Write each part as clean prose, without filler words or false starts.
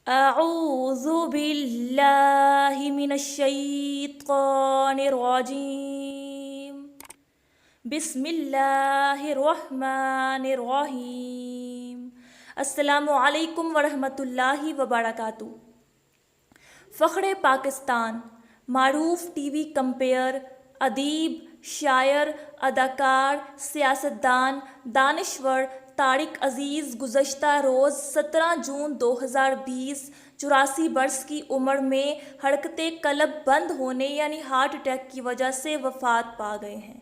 اعوذ باللہ من الشیطان الرجیم بسم اللہ الرحمن الرحیم۔ السلام علیکم ورحمۃ اللہ وبرکاتہ۔ فخر پاکستان، معروف ٹی وی کمپیئر، ادیب، شاعر، اداکار، سیاستدان، دانشور طارق عزیز گزشتہ روز 17 جون 2020 84 برس کی عمر میں حرکت قلب بند ہونے یعنی ہارٹ اٹیک کی وجہ سے وفات پا گئے ہیں۔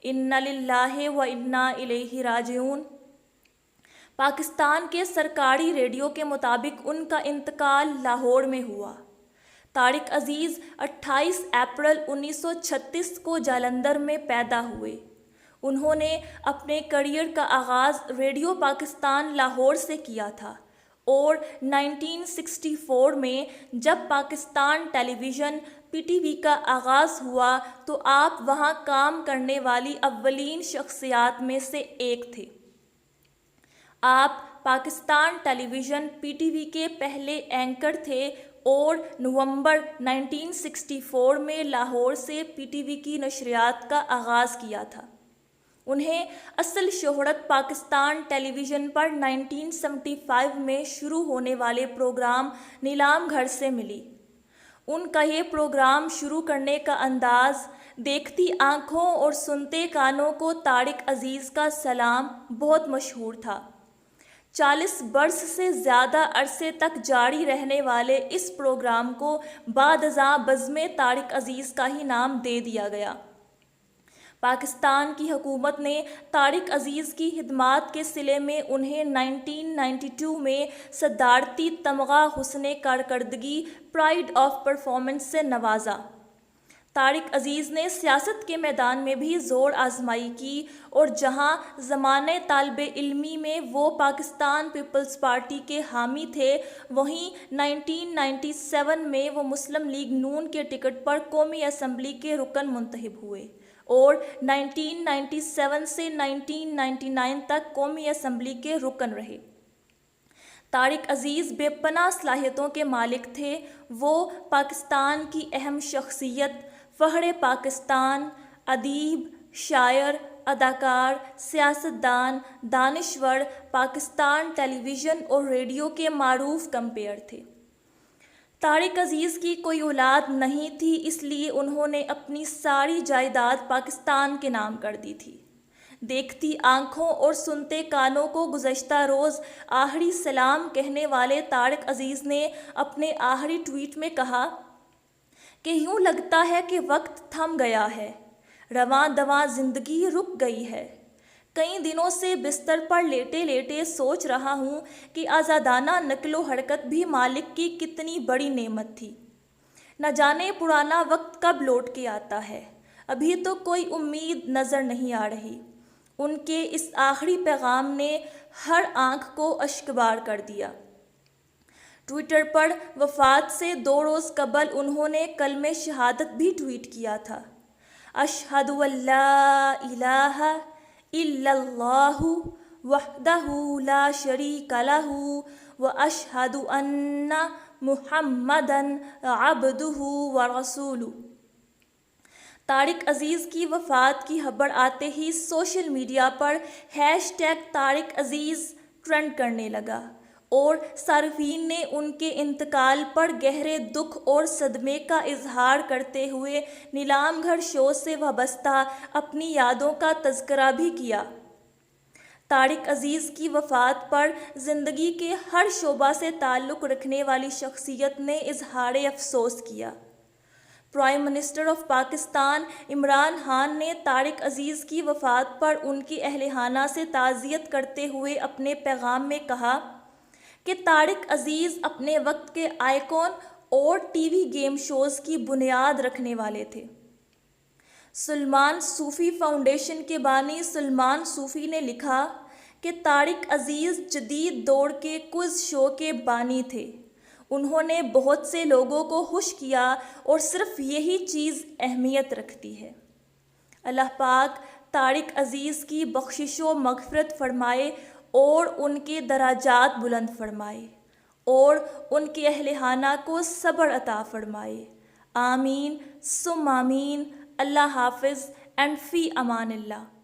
انا للہ و انا الیہ راجعون۔ پاکستان کے سرکاری ریڈیو کے مطابق ان کا انتقال لاہور میں ہوا۔ طارق عزیز 28 اپریل 1936 کو جالندھر میں پیدا ہوئے۔ انہوں نے اپنے کیریئر کا آغاز ریڈیو پاکستان لاہور سے کیا تھا اور 1964 میں جب پاکستان ٹیلی ویژن PTV کا آغاز ہوا تو آپ وہاں کام کرنے والی اولین شخصیات میں سے ایک تھے۔ آپ پاکستان ٹیلی ویژن PTV کے پہلے اینکر تھے اور نومبر 1964 میں لاہور سے PTV کی نشریات کا آغاز کیا تھا۔ انہیں اصل شہرت پاکستان ٹیلی ویژن پر 1975 میں شروع ہونے والے پروگرام نیلام گھر سے ملی۔ ان کا یہ پروگرام شروع کرنے کا انداز دیکھتی آنکھوں اور سنتے کانوں کو طارق عزیز کا سلام بہت مشہور تھا۔ 40 برس سے زیادہ عرصے تک جاری رہنے والے اس پروگرام کو بعد ازاں بزم طارق عزیز کا ہی نام دے دیا گیا۔ پاکستان کی حکومت نے طارق عزیز کی خدمات کے صلے میں انہیں 1992 میں صدارتی تمغہ حسن کارکردگی پرائڈ آف پرفارمنس سے نوازا۔ طارق عزیز نے سیاست کے میدان میں بھی زور آزمائی کی اور جہاں زمانۂ طالب علمی میں وہ پاکستان پیپلز پارٹی کے حامی تھے، وہیں 1997 میں وہ مسلم لیگ نون کے ٹکٹ پر قومی اسمبلی کے رکن منتخب ہوئے اور 1997 سے 1999 تک قومی اسمبلی کے رکن رہے۔ طارق عزیز بے پناہ صلاحیتوں کے مالک تھے۔ وہ پاکستان کی اہم شخصیت، فخر پاکستان، ادیب، شاعر، اداکار، سیاستدان، دانشور، پاکستان ٹیلی ویژن اور ریڈیو کے معروف کمپیئر تھے۔ طارق عزیز کی کوئی اولاد نہیں تھی، اس لیے انہوں نے اپنی ساری جائیداد پاکستان کے نام کر دی تھی۔ دیکھتی آنکھوں اور سنتے کانوں کو گزشتہ روز آخری سلام کہنے والے طارق عزیز نے اپنے آخری ٹویٹ میں کہا کہ یوں لگتا ہے کہ وقت تھم گیا ہے، رواں دواں زندگی رک گئی ہے۔ کئی دنوں سے بستر پر لیٹے لیٹے سوچ رہا ہوں کہ آزادانہ نقل و حرکت بھی مالک کی کتنی بڑی نعمت تھی۔ نہ جانے پرانا وقت کب لوٹ کے آتا ہے، ابھی تو کوئی امید نظر نہیں آ رہی۔ ان کے اس آخری پیغام نے ہر آنکھ کو اشکبار کر دیا۔ ٹویٹر پر وفات سے 2 روز قبل انہوں نے کلمہ شہادت بھی ٹویٹ کیا تھا۔ اشہد ان لا الہ الا اللہ وحدہ لا شریک لہ واشہد ان محمدا عبدہ ورسولہ۔ طارق عزیز کی وفات کی خبر آتے ہی سوشل میڈیا پر #طارق عزیز ٹرینڈ کرنے لگا اور صارفین نے ان کے انتقال پر گہرے دکھ اور صدمے کا اظہار کرتے ہوئے نیلام گھر شو سے وابستہ اپنی یادوں کا تذکرہ بھی کیا۔ طارق عزیز کی وفات پر زندگی کے ہر شعبہ سے تعلق رکھنے والی شخصیت نے اظہار افسوس کیا۔ Prime minister of Pakistan Imran Khan نے طارق عزیز کی وفات پر ان کی اہل خانہ سے تعزیت کرتے ہوئے اپنے پیغام میں کہا کہ طارق عزیز اپنے وقت کے آئیکن اور ٹی وی گیم شوز کی بنیاد رکھنے والے تھے۔ سلمان صوفی فاؤنڈیشن کے بانی سلمان صوفی نے لکھا کہ طارق عزیز جدید دور کے کوئز شو کے بانی تھے۔ انہوں نے بہت سے لوگوں کو خوش کیا اور صرف یہی چیز اہمیت رکھتی ہے۔ اللہ پاک طارق عزیز کی بخشش و مغفرت فرمائے اور ان کے درجات بلند فرمائے اور ان کے اہل خانہ کو صبر عطا فرمائے۔ آمین ثم آمین۔ اللہ حافظ اینڈ فی امان اللہ۔